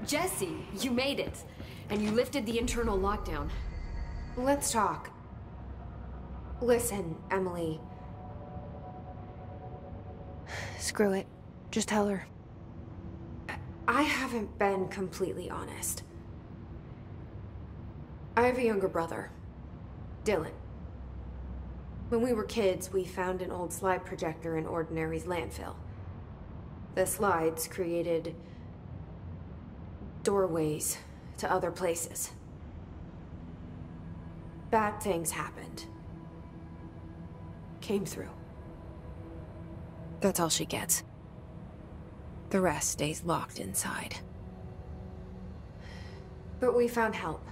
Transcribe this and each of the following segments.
Jesse, you made it. And you lifted the internal lockdown. Let's talk. Listen, Emily. Screw it. Just tell her. I haven't been completely honest. I have a younger brother, Dylan. When we were kids, we found an old slide projector in Ordinary's landfill. The slides created doorways to other places. Bad things happened. Came through. That's all she gets. The rest stays locked inside. But we found help.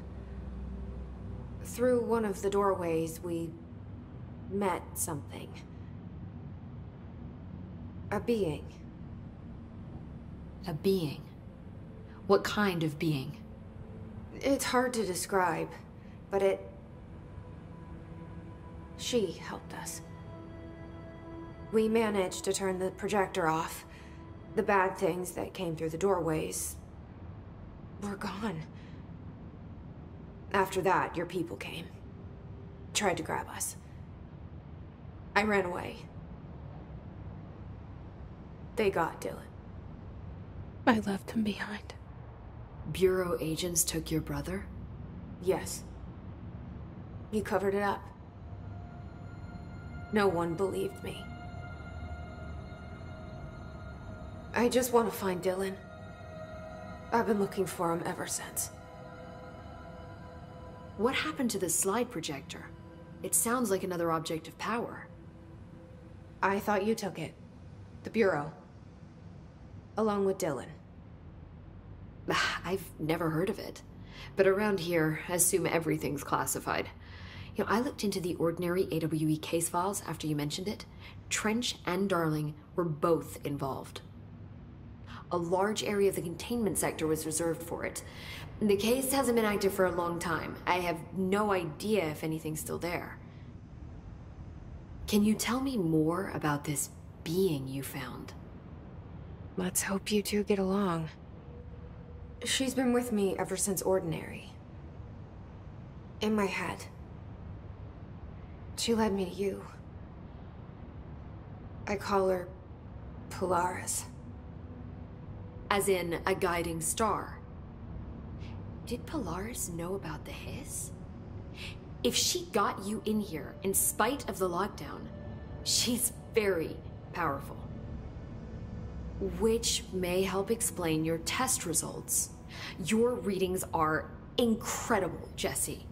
Through one of the doorways, we met something. A being. A being? What kind of being? It's hard to describe, but she helped us. We managed to turn the projector off. The bad things that came through the doorways were gone. After that, your people came. Tried to grab us. I ran away. They got Dylan. I left him behind. Bureau agents took your brother? Yes. You covered it up. No one believed me. I just want to find Dylan. I've been looking for him ever since. What happened to the slide projector? It sounds like another object of power. I thought you took it. The Bureau. Along with Dylan. I've never heard of it. But around here, I assume everything's classified. You know, I looked into the Ordinary AWE case files after you mentioned it. Trench and Darling were both involved. A large area of the containment sector was reserved for it. The case hasn't been active for a long time. I have no idea if anything's still there. Can you tell me more about this being you found? Let's hope you two get along. She's been with me ever since Ordinary. In my head. She led me to you. I call her Polaris. As in a guiding star. Did Polaris know about the hiss? If she got you in here in spite of the lockdown, she's very powerful. Which may help explain your test results. Your readings are incredible, Jesse.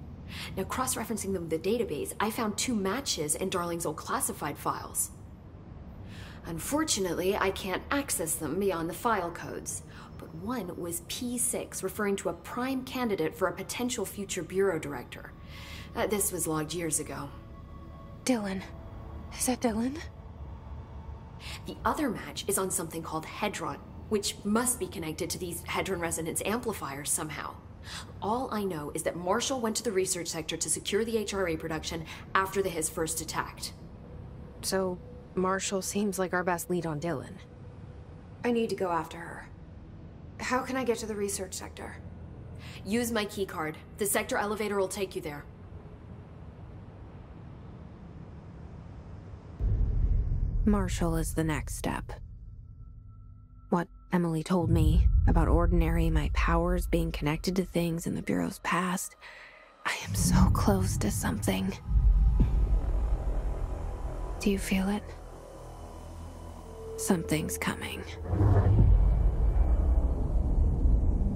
Now, cross-referencing them with the database, I found 2 matches in Darling's old classified files. Unfortunately, I can't access them beyond the file codes. But one was P6, referring to a prime candidate for a potential future bureau director. This was logged years ago. Dylan. Is that Dylan? The other match is on something called Hedron, which must be connected to these Hedron resonance amplifiers somehow. All I know is that Marshall went to the research sector to secure the HRA production after the Hiss first attacked. So, Marshall seems like our best lead on Dylan. I need to go after her. How can I get to the research sector? Use my keycard. The sector elevator will take you there. Marshall is the next step. What Emily told me about Ordinary, my powers being connected to things in the Bureau's past, I am so close to something. Do you feel it? Something's coming.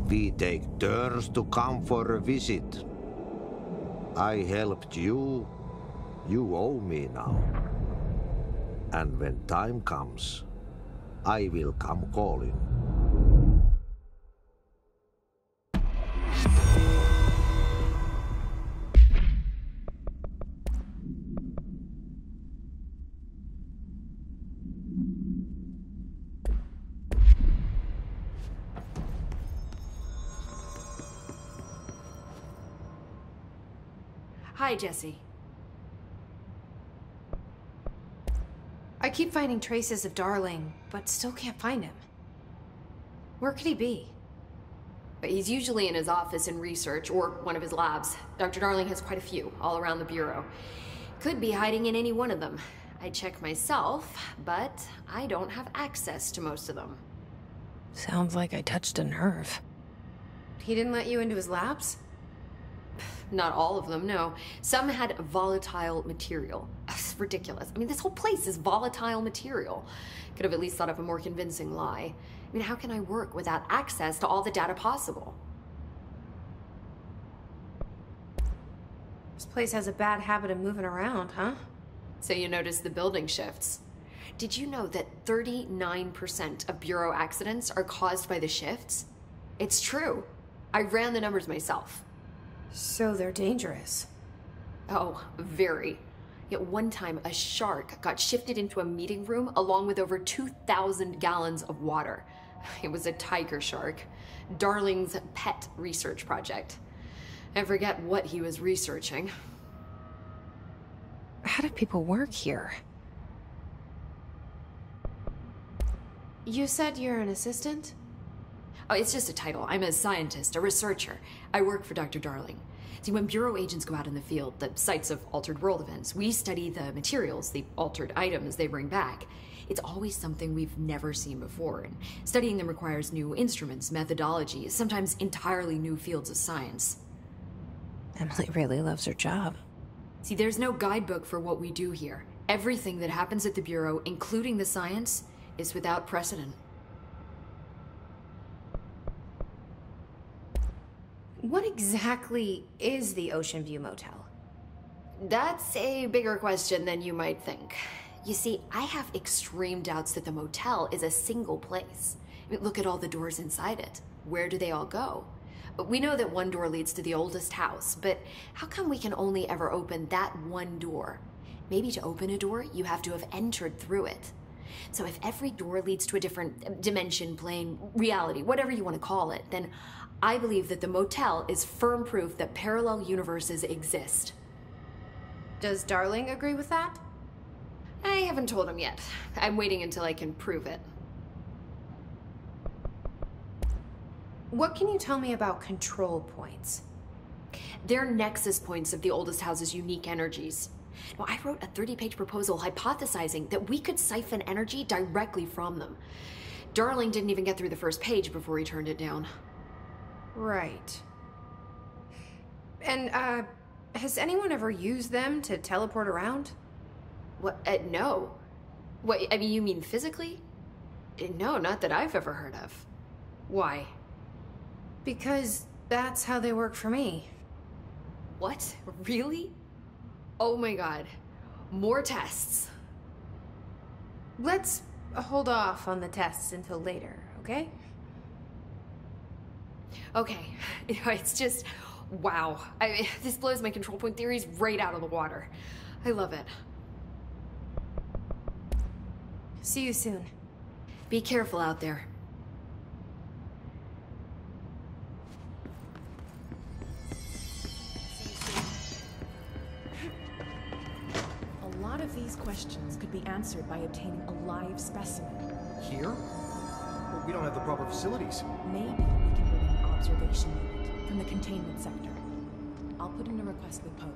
We take turns to come for a visit. I helped you. You owe me now. And when time comes, I will come calling. Hi, Jesse. I keep finding traces of Darling, but still can't find him. Where could he be? but he's usually in his office in research or one of his labs. Dr. Darling has quite a few all around the Bureau. Could be hiding in any one of them. I check myself, but I don't have access to most of them. Sounds like I touched a nerve. He didn't let you into his labs? Not all of them, no. Some had volatile material. It's ridiculous. I mean, this whole place is volatile material. Could have at least thought of a more convincing lie. I mean, how can I work without access to all the data possible? This place has a bad habit of moving around, huh? So you notice the building shifts. Did you know that 39% of Bureau accidents are caused by the shifts? It's true. I ran the numbers myself. So they're dangerous. Oh, very. Yet one time, a shark got shifted into a meeting room along with over 2,000 gallons of water. It was a tiger shark. Darling's pet research project. I forget what he was researching. How do people work here? You said you're an assistant? Oh, it's just a title. I'm a scientist, a researcher. I work for Dr. Darling. See, when Bureau agents go out in the field, the sites of altered world events, we study the materials, the altered items they bring back. It's always something we've never seen before, and studying them requires new instruments, methodologies, sometimes entirely new fields of science. Emily really loves her job. See, there's no guidebook for what we do here. Everything that happens at the Bureau, including the science, is without precedent. What exactly is the Ocean View Motel? That's a bigger question than you might think. You see, I have extreme doubts that the motel is a single place. I mean, look at all the doors inside it. Where do they all go? We know that one door leads to the oldest house, but how come we can only ever open that one door? Maybe to open a door, you have to have entered through it. So if every door leads to a different dimension, plane, reality, whatever you want to call it, then I believe that the motel is firm proof that parallel universes exist. Does Darling agree with that? I haven't told him yet. I'm waiting until I can prove it. What can you tell me about control points? They're nexus points of the oldest house's unique energies. Now, I wrote a 30-page proposal hypothesizing that we could siphon energy directly from them. Darling didn't even get through the first page before he turned it down. Right. And, has anyone ever used them to teleport around? What? No. What, I mean, you mean physically? No, not that I've ever heard of. Why? Because that's how they work for me. What? Really? Oh my god. More tests. Let's hold off on the tests until later, okay? Okay. It's just, wow. This blows my control point theories right out of the water. I love it. See you soon. Be careful out there. A lot of these questions could be answered by obtaining a live specimen. Here? But we don't have the proper facilities. Maybe we can bring in an observation unit from the containment sector. I'll put in a request with Pope.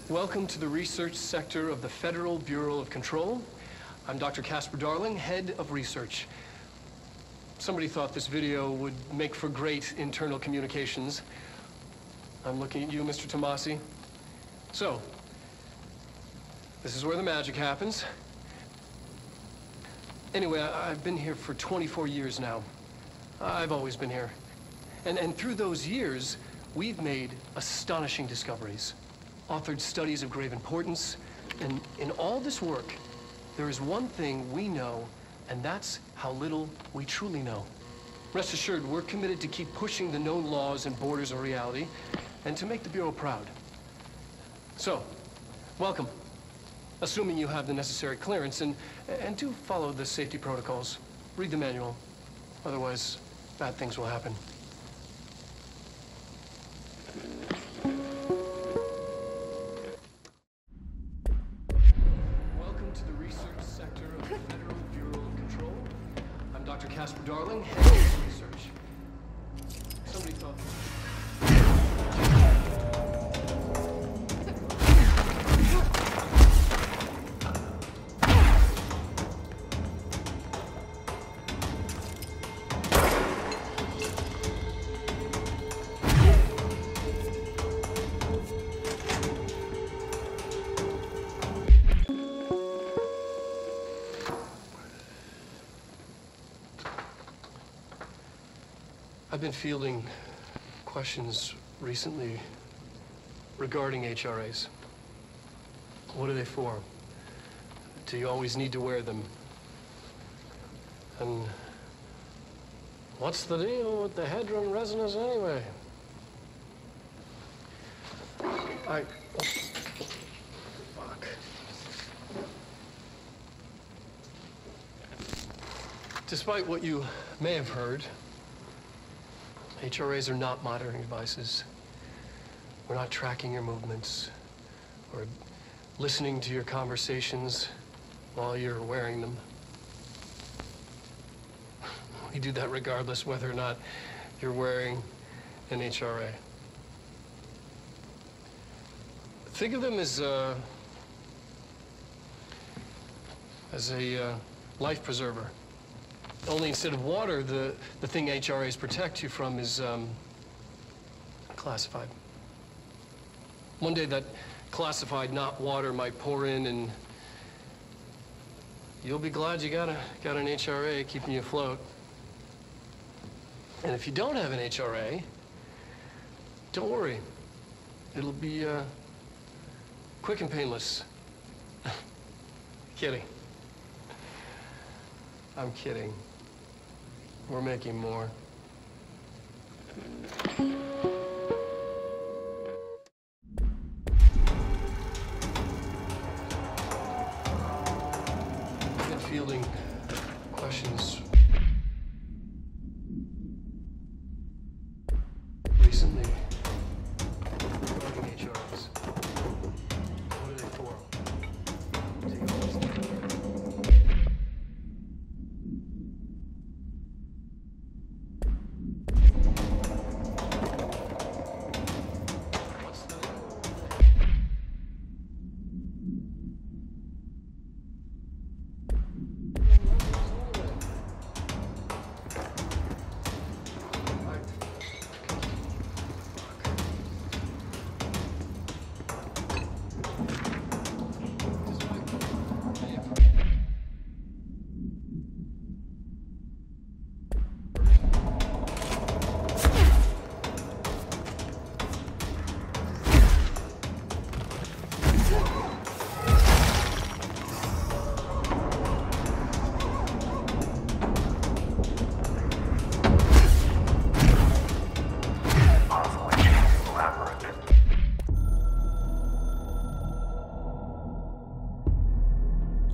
Welcome to the research sector of the Federal Bureau of Control. I'm Dr. Casper Darling, head of research. Somebody thought this video would make for great internal communications. I'm looking at you, Mr. Tomasi. So, This is where the magic happens. Anyway, I've been here for 24 years now. I've always been here. And through those years, we've made astonishing discoveries, authored studies of grave importance, and in all this work, there is one thing we know, and that's how little we truly know. Rest assured, we're committed to keep pushing the known laws and borders of reality, and to make the Bureau proud. So, welcome. Assuming you have the necessary clearance, and do follow the safety protocols. Read the manual. Otherwise, bad things will happen. Welcome to the research sector of the Federal Bureau of Control. I'm Dr. Casper Darling, head of research. Somebody thought... I've been fielding questions recently regarding HRAs. What are they for? Do you always need to wear them? And what's the deal with the Hedron resonance anyway? Fuck. Despite what you may have heard, HRAs are not monitoring devices. We're not tracking your movements or listening to your conversations while you're wearing them. We do that regardless whether or not you're wearing an HRA. Think of them as a life preserver. Only instead of water, the thing HRAs protect you from is classified. One day that classified, not water, might pour in, and you'll be glad you got an HRA keeping you afloat. And if you don't have an HRA, don't worry. It'll be quick and painless. Kidding. I'm kidding. We're making more. I've been fielding questions recently regarding HRs. What are they for? Do you always need to wear them?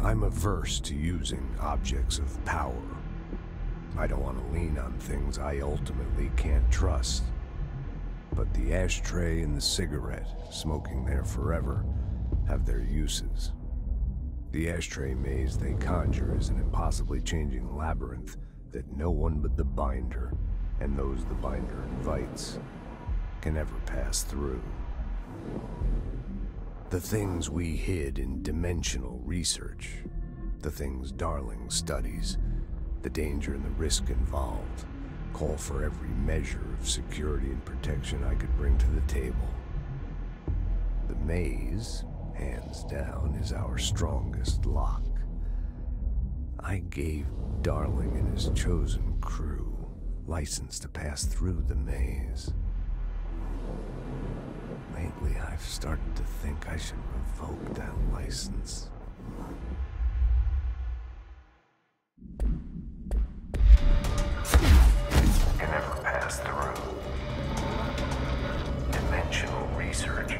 I'm averse to using objects of power. I don't want to lean on things I ultimately can't trust. But the ashtray and the cigarette, smoking there forever, have their uses. The ashtray maze they conjure is an impossibly changing labyrinth that no one but the Binder, and those the Binder invites, can ever pass through. The things we hid in dimensional research, the things Darling studies, the danger and the risk involved, call for every measure of security and protection I could bring to the table. The maze hands down, is our strongest lock. I gave Darling and his chosen crew license to pass through the maze. Lately, I've started to think I should revoke that license. Can never pass through. Dimensional research.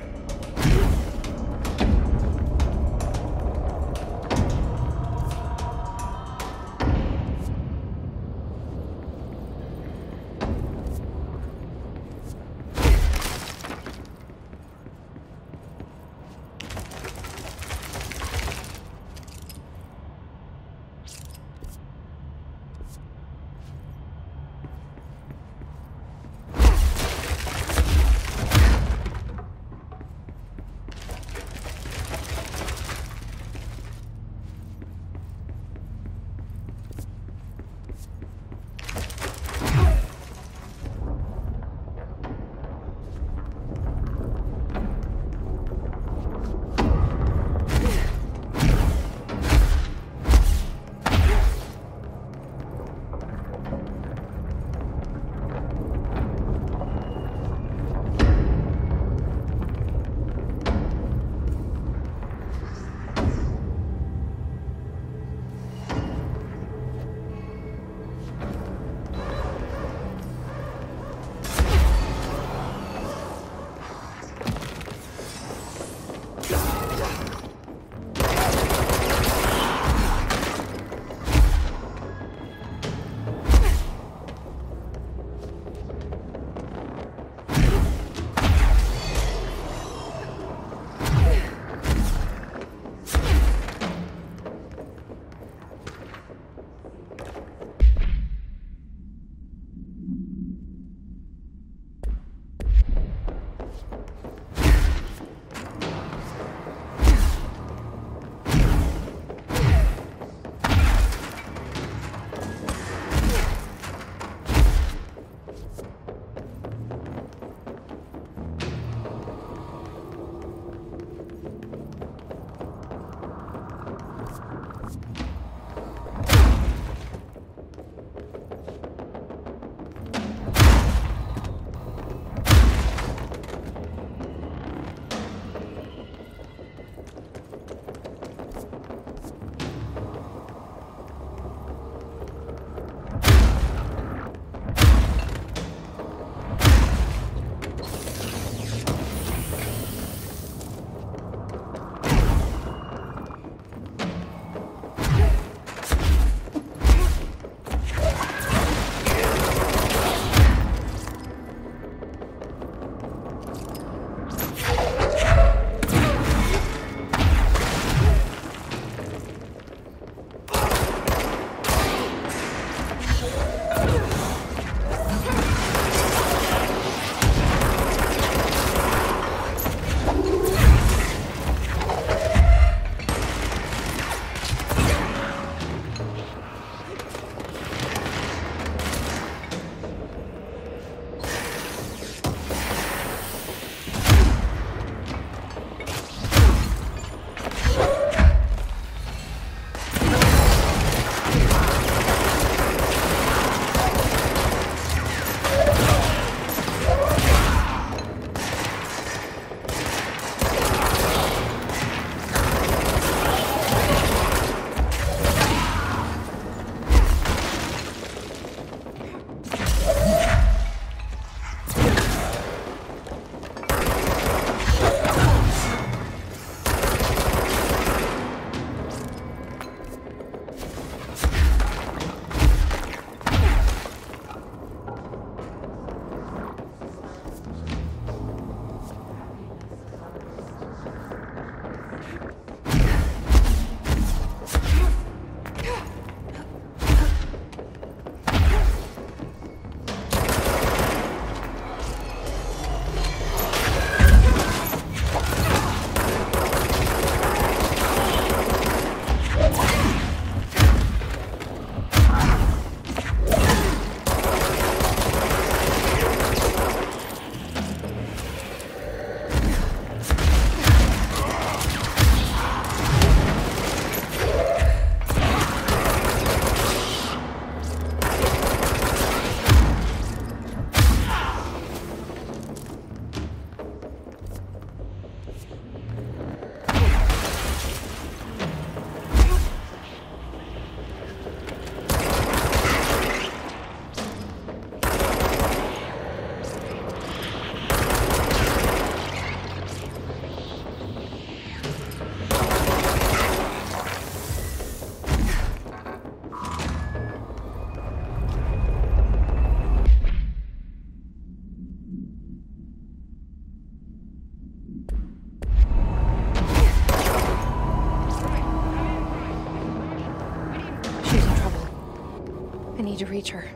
need to reach her.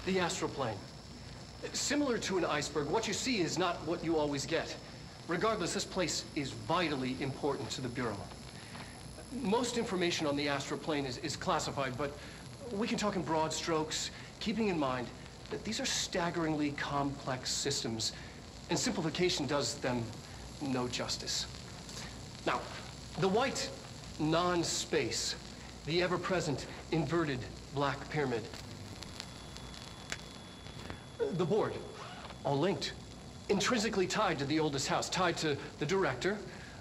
The astral plane. Similar to an iceberg, what you see is not what you always get. Regardless, this place is vitally important to the Bureau. Most information on the astral plane is classified, but we can talk in broad strokes, keeping in mind that these are staggeringly complex systems, and simplification does them no justice. Now, the white non-space, the ever-present inverted black pyramid, the board, all linked, intrinsically tied to the oldest house, tied to the director,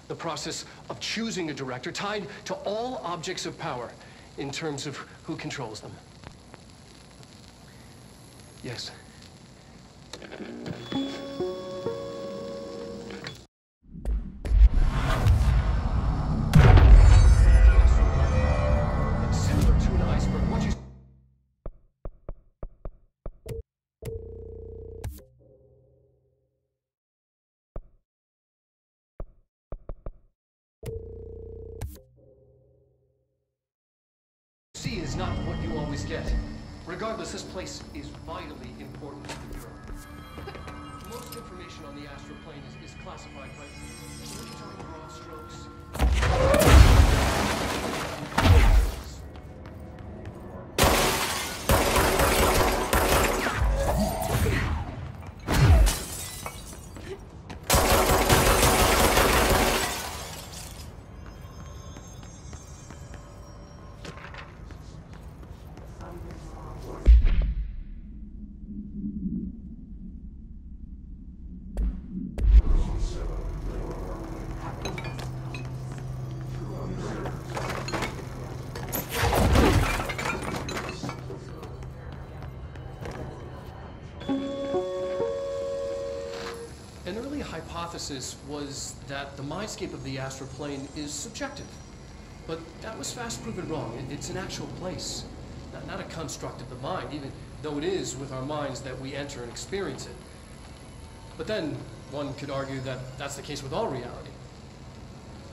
the process of choosing a director, tied to all objects of power in terms of who controls them. Yes. Similar to an iceberg, what you see is not what you always get. Regardless, this place is vitally important to the Bureau. Most information on the astral plane is classified, but we can talk in broad strokes. An early hypothesis was that the mindscape of the astral plane is subjective. But that was fast proven wrong. It's an actual place, not a construct of the mind, even though it is with our minds that we enter and experience it. But then one could argue that that's the case with all reality.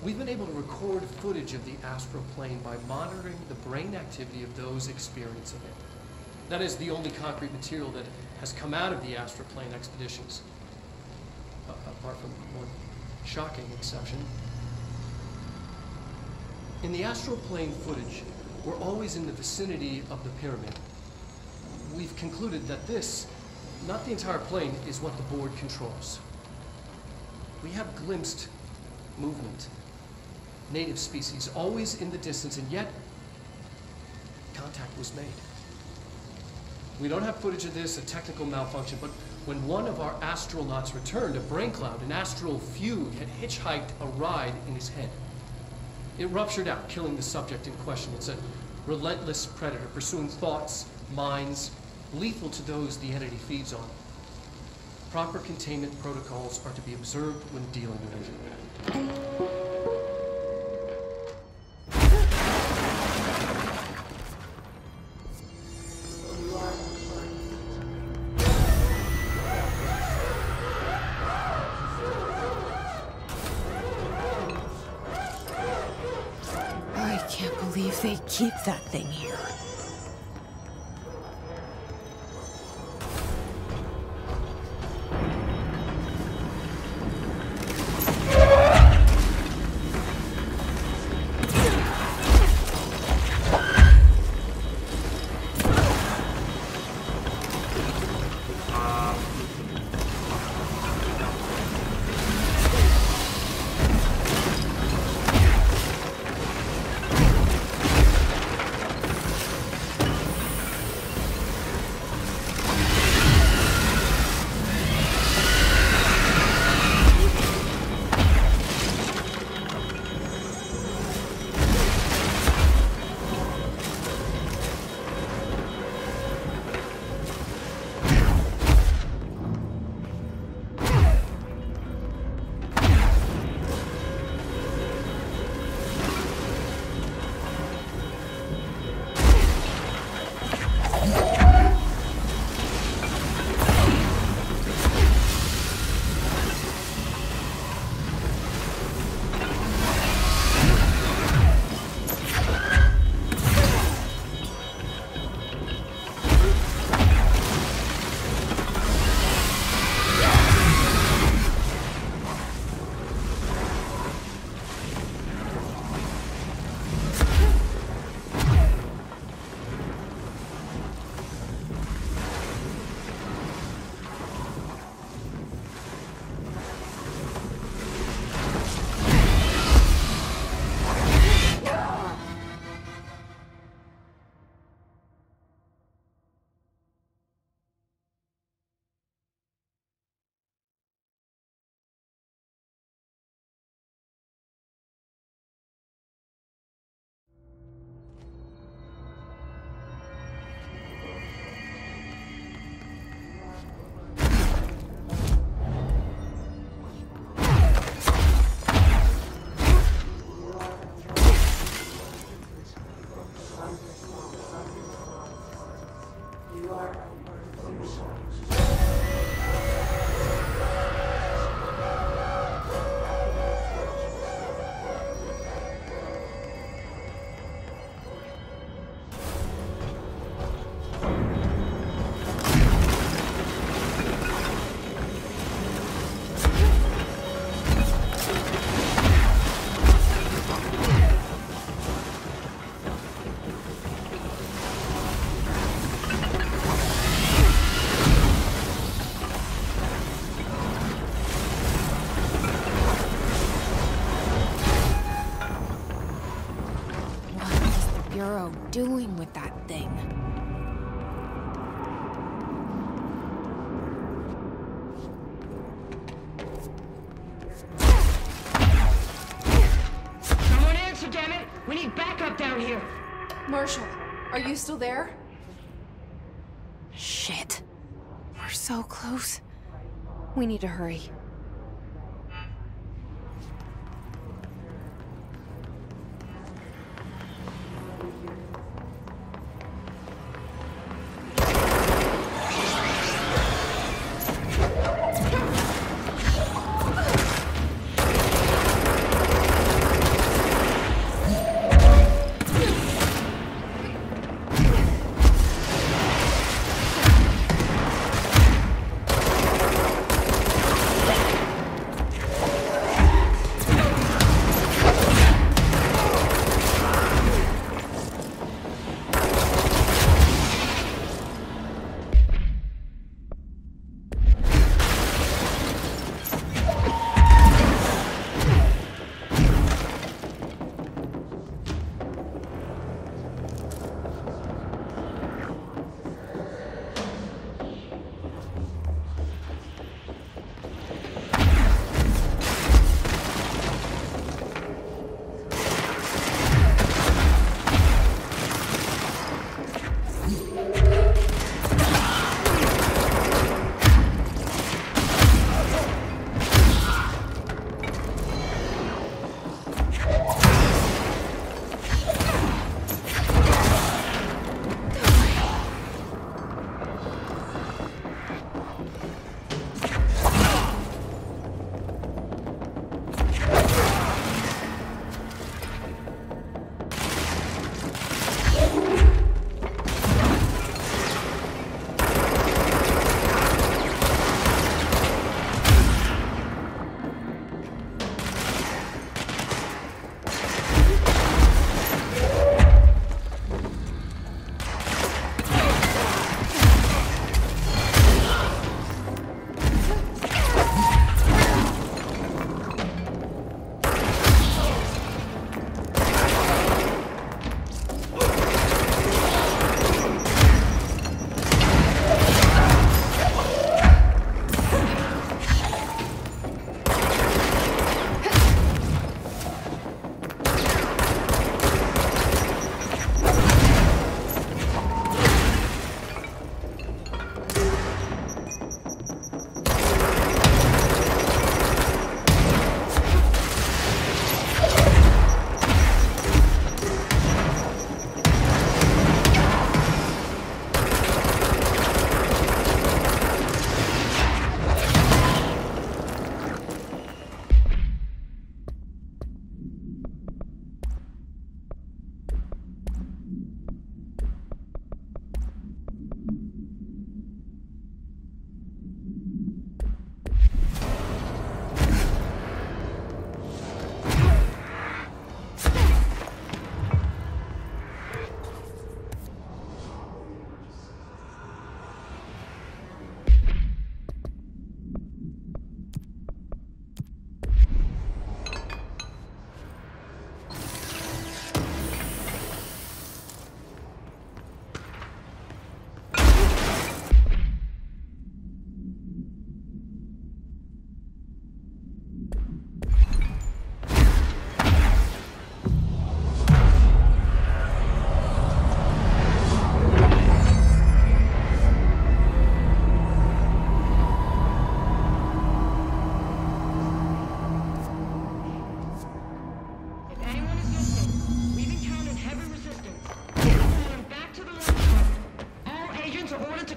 We've been able to record footage of the astral plane by monitoring the brain activity of those experiencing it. That is the only concrete material that has come out of the astral plane expeditions. Apart from one shocking exception. In the astral plane footage, we're always in the vicinity of the pyramid. We've concluded that this, not the entire plane, is what the board controls. We have glimpsed movement, native species, always in the distance, and yet contact was made. We don't have footage of this, a technical malfunction, but when one of our astronauts returned, a brain cloud, an astral fugue, had hitchhiked a ride in his head. It ruptured out, killing the subject in question. It's a relentless predator, pursuing thoughts, minds, lethal to those the entity feeds on. Proper containment protocols are to be observed when dealing with it. keep that thing here. Doing with that thing? Someone answer, damn it! We need backup down here. Marshall, are you still there? Shit. We're so close. We need to hurry.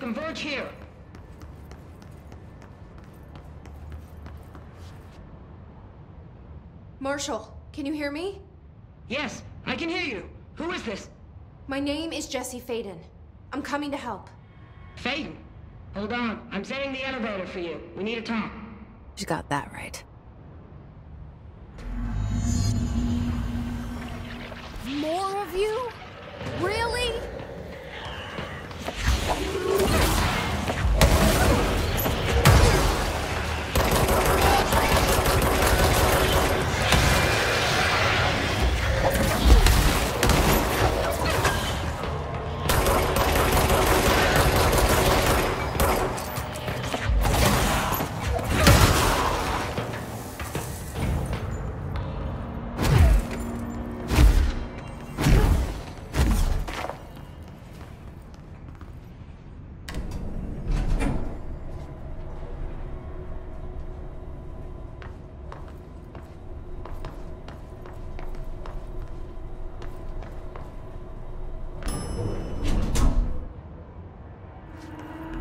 converge here. Marshall, can you hear me? Yes, I can hear you. Who is this? My name is Jesse Faden. I'm coming to help. Faden. Hold on. I'm setting the elevator for you. We need to talk. She got that right. More of you? Really?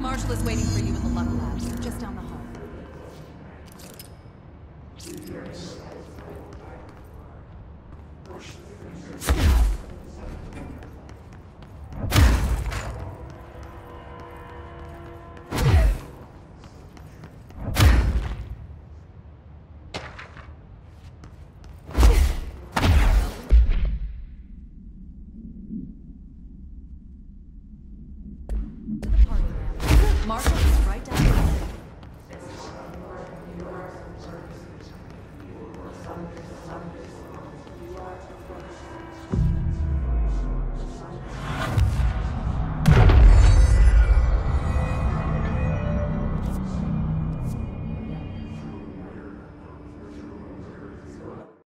Marshall is waiting for you in the Luck Labs, just down the hall.